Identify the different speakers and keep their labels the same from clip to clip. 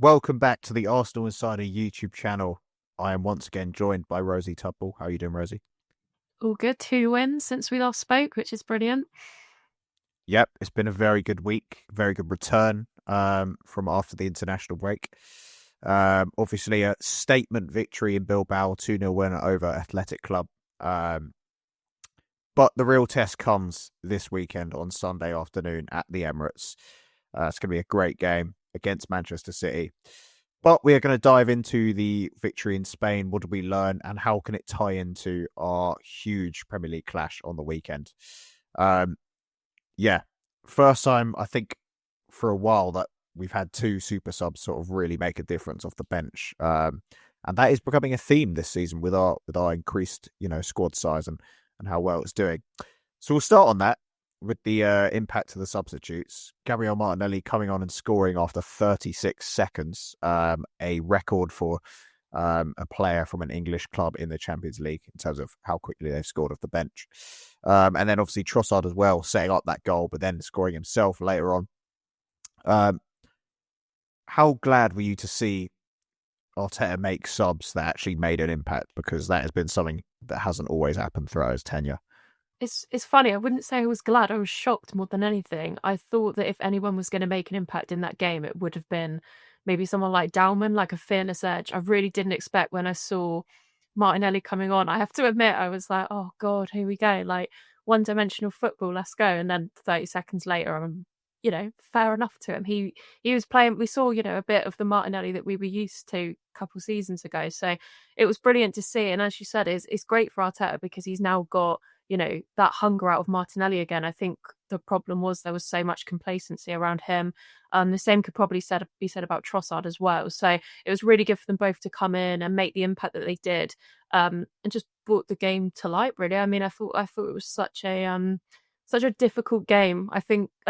Speaker 1: Welcome back to the Arsenal Insider YouTube channel. I am once again joined by Rosie Tudball. How are you doing, Rosie?
Speaker 2: All good. 2 wins since we last spoke, which is brilliant.
Speaker 1: Yep, it's been a very good week, very good return from after the international break. Obviously, a statement victory in Bilbao, 2-0 win over Athletic Club. Um, but the real test comes this weekend on Sunday afternoon at the Emirates. It's going to be a great game against Manchester City. But we are going to dive into the victory in Spain. What did we learn and how can it tie into our huge Premier League clash on the weekend? Um, yeah, first time I think for a while that we've had two super subs sort of really make a difference off the bench. And that is becoming a theme this season with our increased, squad size and how well it's doing. So we'll start on that with the impact of the substitutes. Gabriel Martinelli coming on and scoring after 36 seconds, a record for a player from an English club in the Champions League in terms of how quickly they've scored off the bench. And then obviously Trossard as well, setting up that goal, but then scoring himself later on. How glad were you to see Arteta make subs that actually made an impact? Because that has been something that hasn't always happened throughout his tenure.
Speaker 2: It's funny. I wouldn't say I was glad. I was shocked more than anything. I thought that if anyone was going to make an impact in that game, it would have been maybe someone like Dalman, like a fearless edge. I really didn't expect when I saw Martinelli coming on. I have to admit, I was like, oh God, here we go. Like one-dimensional football, let's go. And then 30 seconds later, I'm, fair enough to him. He was playing, we saw, a bit of the Martinelli that we were used to a couple seasons ago. So it was brilliant to see. And as you said, it's great for Arteta because he's now got, that hunger out of Martinelli again. I think the problem was there was so much complacency around him. The same could probably be said about Trossard as well. So it was really good for them both to come in and make the impact that they did, and just brought the game to light. Really, I mean, I thought it was such a difficult game. I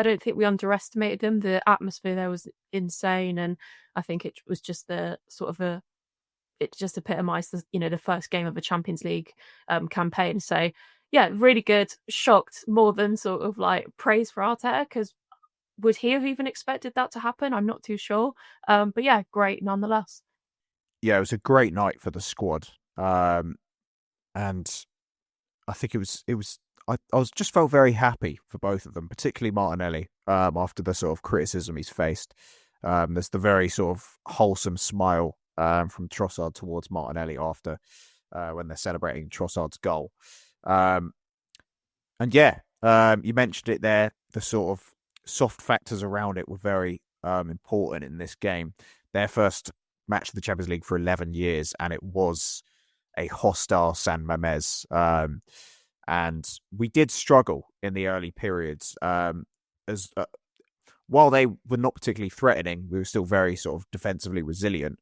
Speaker 2: don't think we underestimated them. The atmosphere there was insane, and I think it was just the sort of it just epitomised the first game of a Champions League campaign. So yeah, really good. Shocked more than sort of like praise for Arteta, because would he have even expected that to happen? I'm not too sure. But yeah, great nonetheless.
Speaker 1: Yeah, it was a great night for the squad. And I think I was just felt very happy for both of them, particularly Martinelli, after the sort of criticism he's faced. There's the very sort of wholesome smile from Trossard towards Martinelli after when they're celebrating Trossard's goal. And yeah, you mentioned it there. The sort of soft factors around it were very important in this game. Their first match of the Champions League for 11 years, and it was a hostile San Mamés. And we did struggle in the early periods. As While they were not particularly threatening, we were still very sort of defensively resilient.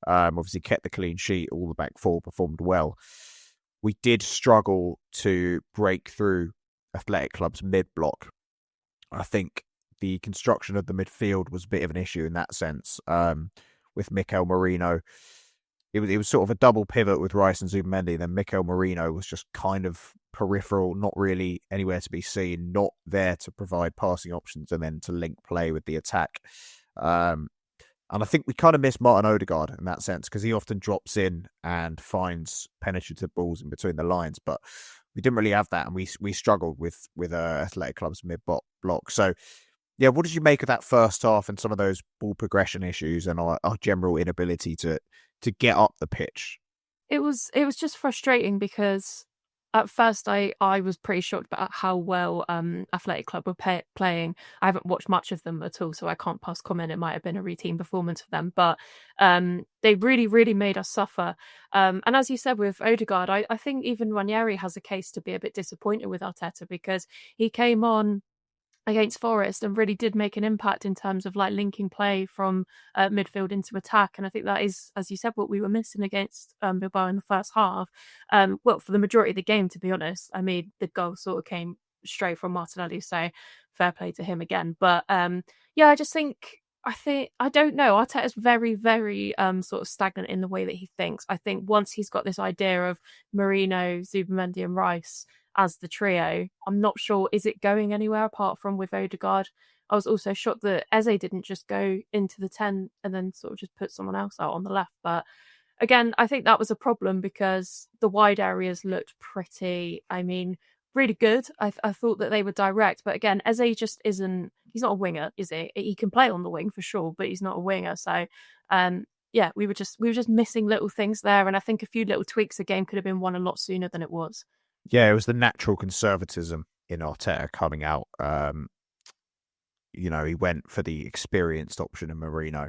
Speaker 1: Obviously kept the clean sheet. All the back four performed well. We did struggle to break through Athletic Club's mid-block. I think the construction of the midfield was a bit of an issue in that sense. With Mikel Merino, it was sort of a double pivot with Rice and Zubimendi. Then Mikel Merino was just kind of peripheral, not really anywhere to be seen, not there to provide passing options and then to link play with the attack. And I think we kind of miss Martin Odegaard in that sense because he often drops in and finds penetrative balls in between the lines. But we didn't really have that, and we struggled with Athletic Club's mid block. So yeah, what did you make of that first half and some of those ball progression issues and our general inability to get up the pitch?
Speaker 2: It was just frustrating because at first I was pretty shocked about how well Athletic Club were playing. I haven't watched much of them at all, so I can't pass comment. It might have been a routine performance for them, but they really, really made us suffer. And as you said with Odegaard, I think even Ranieri has a case to be a bit disappointed with Arteta because he came on against Forest and really did make an impact in terms of like linking play from midfield into attack. And I think that is, as you said, what we were missing against Bilbao in the first half. Well, for the majority of the game, to be honest. I mean, the goal sort of came straight from Martinelli, so fair play to him again. But yeah, I don't know. Arteta's very, very sort of stagnant in the way that he thinks. I think once he's got this idea of Marino, Zubimendi and Rice as the trio, I'm not sure, is it going anywhere apart from with Odegaard? I was also shocked that Eze didn't just go into the 10 and then sort of just put someone else out on the left. But again, I think that was a problem because the wide areas looked pretty, I mean, really good. I thought that they were direct, but again, Eze just isn't, he's not a winger, is he? He can play on the wing for sure, but he's not a winger. So, yeah, we were just missing little things there, and I think a few little tweaks, the game could have been won a lot sooner than it was.
Speaker 1: Yeah, it was the natural conservatism in Arteta coming out. He went for the experienced option in Marino.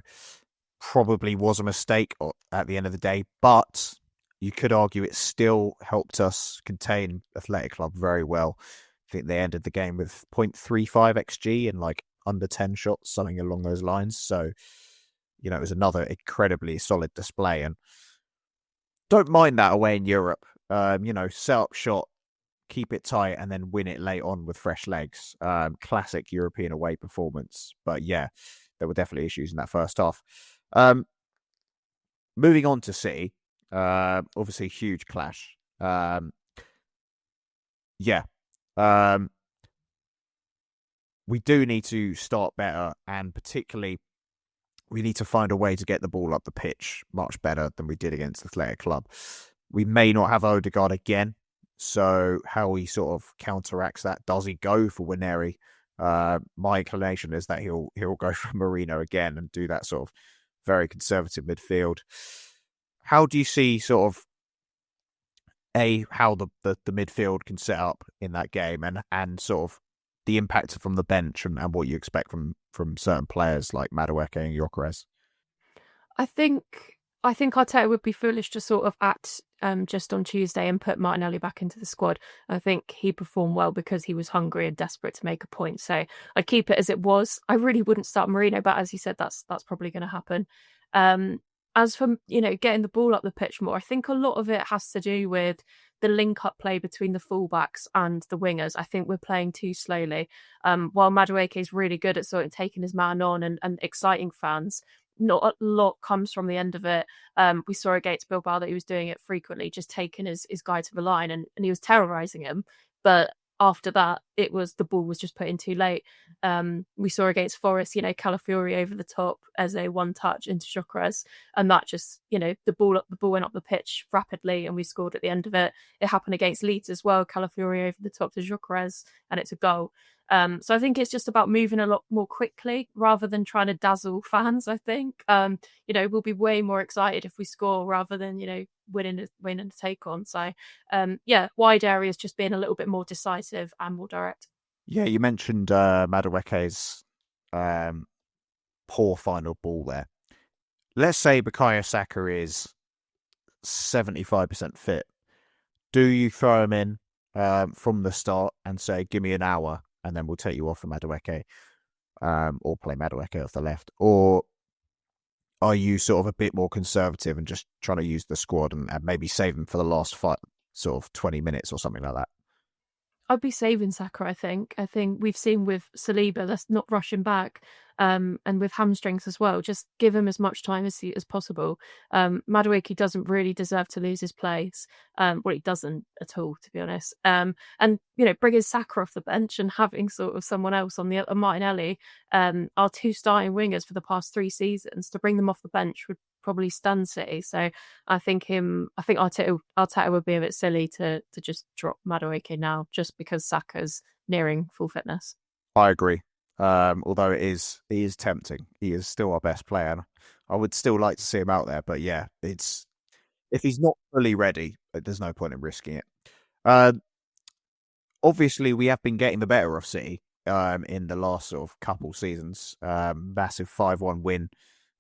Speaker 1: Probably was a mistake at the end of the day, but you could argue it still helped us contain Athletic Club very well. I think they ended the game with 0.35 XG and like under 10 shots, something along those lines. So, it was another incredibly solid display, and don't mind that away in Europe. Set up shot, keep it tight, and then win it late on with fresh legs. Classic European away performance. But yeah, there were definitely issues in that first half. Moving on to City, obviously huge clash. We do need to start better, and particularly we need to find a way to get the ball up the pitch much better than we did against Athletic Club. We may not have Odegaard again, so how he sort of counteracts that, does he go for Winery? My inclination is that he'll go for Marino again and do that sort of very conservative midfield. How do you see sort of how the midfield can set up in that game, and sort of the impact from the bench and what you expect from certain players like Madueke and Gyökeres?
Speaker 2: I think Arteta would be foolish to sort of act just on Tuesday and put Martinelli back into the squad. I think he performed well because he was hungry and desperate to make a point. So I'd keep it as it was. I really wouldn't start Marino, but as you said, that's probably going to happen. As for getting the ball up the pitch more, I think a lot of it has to do with the link-up play between the fullbacks and the wingers. I think we're playing too slowly. While Madueke is really good at sort of taking his man on and exciting fans, not a lot comes from the end of it. We saw against Bilbao that he was doing it frequently, just taking his guy to the line, and he was terrorising him. But after that, the ball was just put in too late. We saw against Forest, Calafiori over the top as a one touch into Gyökeres, and that just, the ball went up the pitch rapidly, and we scored at the end of it. It happened against Leeds as well. Calafiori over the top to Gyökeres, and it's a goal. So I think it's just about moving a lot more quickly rather than trying to dazzle fans. I think we'll be way more excited if we score rather than winning a take on. So wide areas just being a little bit more decisive and more direct.
Speaker 1: Yeah, you mentioned Madueke's poor final ball there. Let's say Bukayo Saka is 75% fit. Do you throw him in from the start and say, give me an hour and then we'll take you off for Madueke, or play Madueke off the left? Or are you sort of a bit more conservative and just trying to use the squad and maybe save him for the last sort of 20 minutes or something like that?
Speaker 2: I'd be saving Saka, I think. I think we've seen with Saliba, let's not rush him back. And with hamstrings as well, just give him as much time as possible. Madueke doesn't really deserve to lose his place. Well, he doesn't at all, to be honest. And, bringing Saka off the bench and having sort of someone else on the other, Martinelli, our two starting wingers for the past 3 seasons, to bring them off the bench would probably stun City. So I think Arteta would be a bit silly to just drop Madueke now just because Saka's nearing full fitness.
Speaker 1: I agree. Although he is tempting. He is still our best player. I would still like to see him out there, but yeah, if he's not fully ready, there's no point in risking it. Obviously, we have been getting the better of City in the last sort of couple seasons. Massive 5-1 win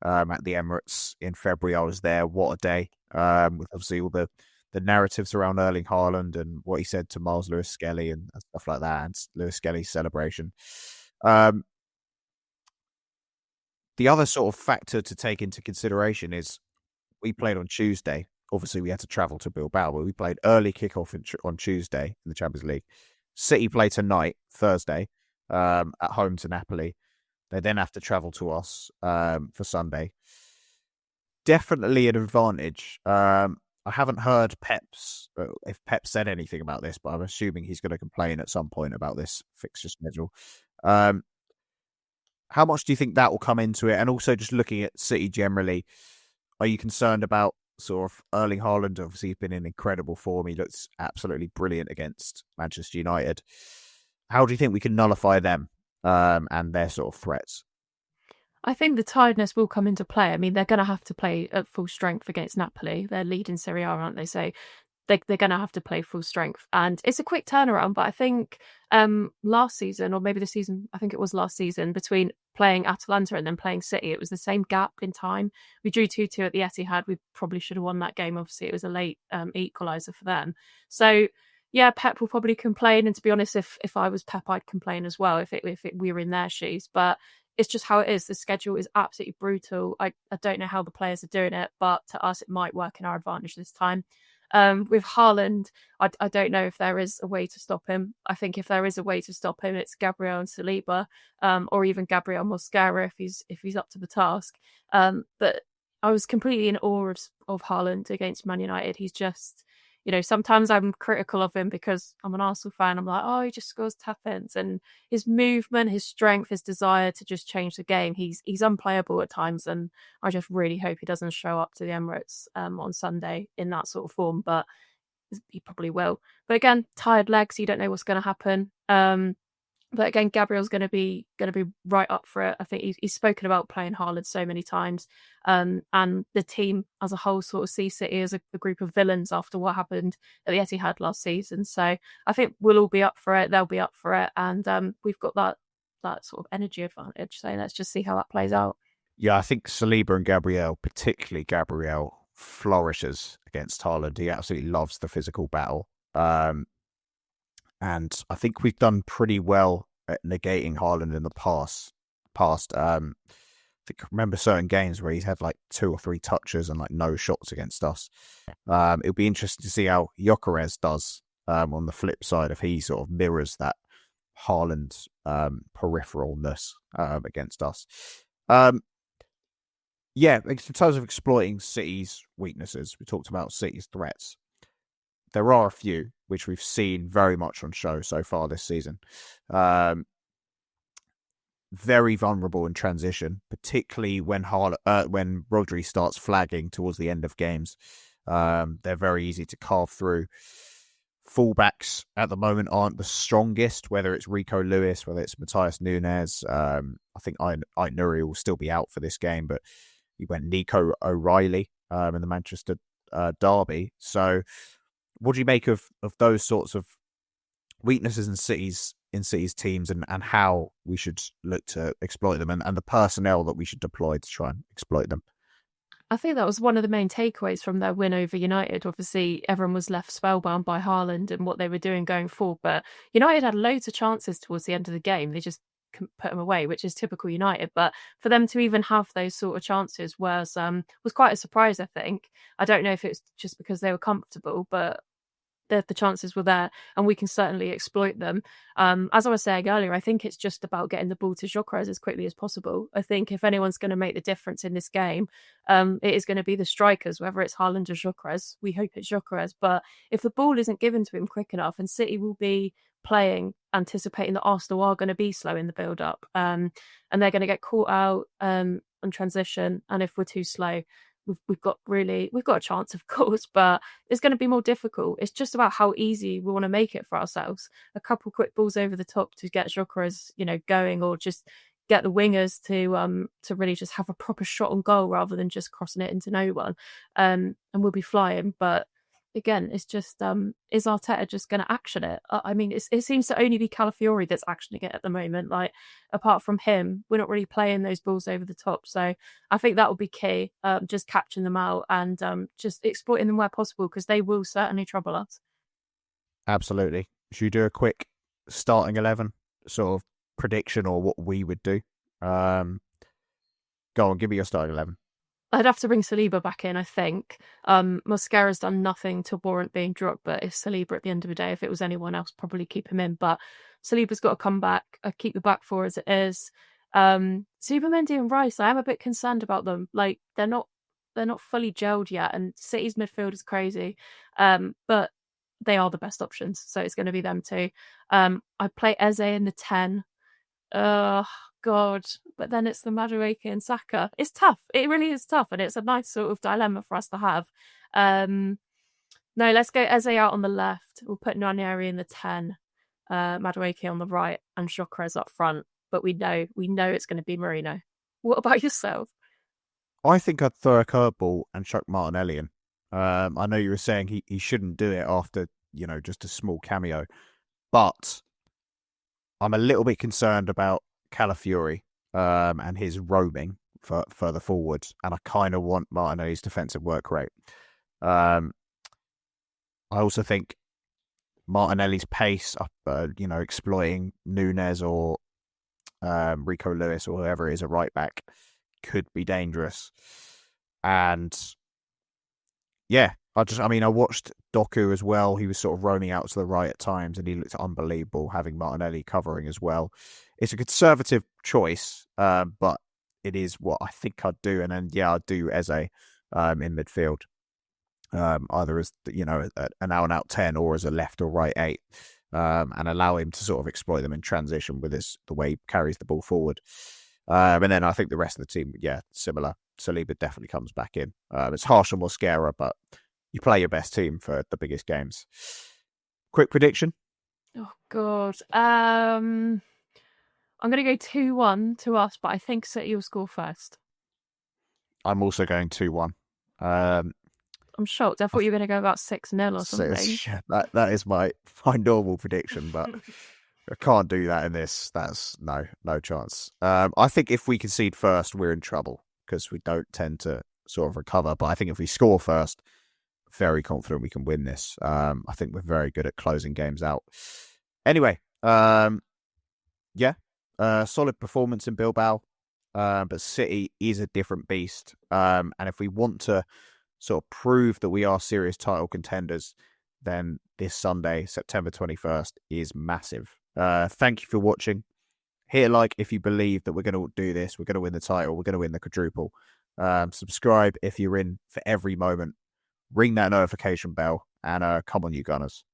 Speaker 1: at the Emirates in February. I was there. What a day! With obviously all the narratives around Erling Haaland and what he said to Miles Lewis-Skelly and stuff like that, and Lewis-Skelly's celebration. The other sort of factor to take into consideration is we played on Tuesday. Obviously, we had to travel to Bilbao, but we played early kickoff on Tuesday in the Champions League. City play tonight, Thursday, at home to Napoli. They then have to travel to us for Sunday. Definitely an advantage. I haven't heard if Pep said anything about this, but I'm assuming he's going to complain at some point about this fixture schedule. how much do you think that will come into it? And also just looking at City generally, are you concerned about sort of Erling Haaland? Obviously, he's been in incredible form. He looks absolutely brilliant against Manchester United. How do you think we can nullify them and their sort of threats?
Speaker 2: I think the tiredness will come into play. I mean, they're going to have to play at full strength against Napoli. They're leading Serie A, aren't they? So they're going to have to play full strength. And it's a quick turnaround, but I think last season, or maybe the season, I think it was last season, between playing Atalanta and then playing City, it was the same gap in time. We drew 2-2 at the Etihad. We probably should have won that game. Obviously, it was a late equaliser for them. So, yeah, Pep will probably complain. And to be honest, if I was Pep, I'd complain as well if we were in their shoes. But it's just how it is. The schedule is absolutely brutal. I don't know how the players are doing it, but to us, it might work in our advantage this time. With Haaland, I don't know if there is a way to stop him. I think if there is a way to stop him, it's Gabriel and Saliba, or even Gabriel Mosquera if he's up to the task. But I was completely in awe of Haaland against Man United. He's just, sometimes I'm critical of him because I'm an Arsenal fan. I'm like, oh, he just scores tap-ins, and his movement, his strength, his desire to just change the game. He's unplayable at times, and I just really hope he doesn't show up to the Emirates on Sunday in that sort of form. But he probably will. But again, tired legs. You don't know what's going to happen. But again, Gabriel's going to be right up for it. I think he's spoken about playing Haaland so many times, and the team as a whole sort of see City as a group of villains after what happened at the Etihad last season. So I think we'll all be up for it. They'll be up for it, and we've got that sort of energy advantage. So let's just see how that plays out.
Speaker 1: Yeah, I think Saliba and Gabriel, particularly Gabriel, flourishes against Haaland. He absolutely loves the physical battle. And I think we've done pretty well at negating Haaland in the past. I think I remember certain games where he's had like 2 or 3 touches and like no shots against us. It'll be interesting to see how Gyökeres does on the flip side, if he sort of mirrors that Haaland peripheralness against us. Yeah, in terms of exploiting City's weaknesses, we talked about City's threats. There are a few which we've seen very much on show so far this season. Very vulnerable in transition, particularly when Rodri starts flagging towards the end of games. They're very easy to carve through. Fullbacks at the moment aren't the strongest, whether it's Rico Lewis, whether it's Matthias Nunes. I think Nuri will still be out for this game, but he went Nico O'Reilly in the Manchester derby. So what do you make of those sorts of weaknesses in City's teams and how we should look to exploit them and the personnel that we should deploy to try and exploit them?
Speaker 2: I think that was one of the main takeaways from their win over United. Obviously, everyone was left spellbound by Haaland and what they were doing going forward. But United had loads of chances towards the end of the game. They just couldn't put them away, which is typical United. But for them to even have those sort of chances was quite a surprise, I think. I don't know if it's just because they were comfortable, but the chances were there and we can certainly exploit them. As I was saying earlier, I think it's just about getting the ball to Gyökeres as quickly as possible. I think if anyone's going to make the difference in this game, it is going to be the strikers, whether it's Haaland or Gyökeres. We hope it's Gyökeres, but if the ball isn't given to him quick enough, and City will be playing anticipating that Arsenal are going to be slow in the build-up, and they're going to get caught out on transition, and if we're too slow, we've got a chance, of course, but it's going to be more difficult. It's just about how easy we want to make it for ourselves. A couple quick balls over the top to get Gyökeres, going, or just get the wingers to really just have a proper shot on goal rather than just crossing it into no one. And we'll be flying. But again, it's just is Arteta just going to action it? I mean, it seems to only be Calafiori that's actioning it at the moment. Like, apart from him, we're not really playing those balls over the top. So I think that will be key, just catching them out and just exploiting them where possible, because they will certainly trouble us.
Speaker 1: Absolutely. Should we do a quick starting 11 sort of prediction, or what we would do? Go on, give me your starting 11.
Speaker 2: I'd have to bring Saliba back in, I think. Mosquera's done nothing to warrant being dropped, but if Saliba at the end of the day, if it was anyone else, probably keep him in. But Saliba's got to come back. I keep the back four as it is. Mendy and Rice, I am a bit concerned about them. Like, they're not fully gelled yet, and City's midfield is crazy. But they are the best options, so it's going to be them too. I play Eze in the 10. God. But then it's the Madueke and Saka. It's tough. It really is tough. And it's a nice sort of dilemma for us to have. No, let's go Eze out on the left. We'll put Nwaneri in the 10, Madueke on the right, and Gyökeres up front. But we know it's going to be Marino. What about yourself?
Speaker 1: I think I'd throw a curveball and chuck Martinelli in. I know you were saying he shouldn't do it after, just a small cameo, but I'm a little bit concerned about Calafiori and his roaming further forward, and I kind of want Martinelli's defensive work rate. I also think Martinelli's pace, exploiting Nunes or Rico Lewis or whoever is a right back could be dangerous. And yeah, I watched Doku as well. He was sort of roaming out to the right at times and he looked unbelievable having Martinelli covering as well. It's a conservative choice, but it is what I think I'd do. And then, I'd do Eze in midfield. Either as an out-and-out 10 or as a left or right 8, and allow him to sort of exploit them in transition with the way he carries the ball forward. And then I think the rest of the team, similar. Saliba definitely comes back in. It's harsh on Mosquera, but you play your best team for the biggest games. Quick prediction?
Speaker 2: Oh, God. I'm going to go 2-1 to us, but I think City will score first.
Speaker 1: I'm also going 2-1.
Speaker 2: I'm shocked. I thought you were going to go about 6-0 or something.
Speaker 1: That is my normal prediction, but I can't do that in this. That's no chance. I think if we concede first, we're in trouble because we don't tend to sort of recover. But I think if we score first, very confident we can win this. I think we're very good at closing games out. Anyway, solid performance in Bilbao, but City is a different beast. And if we want to sort of prove that we are serious title contenders, then this Sunday, September 21st, is massive. Thank you for watching. Hit a like if you believe that we're going to do this. We're going to win the title. We're going to win the quadruple. Subscribe if you're in for every moment. Ring that notification bell and come on, you Gunners.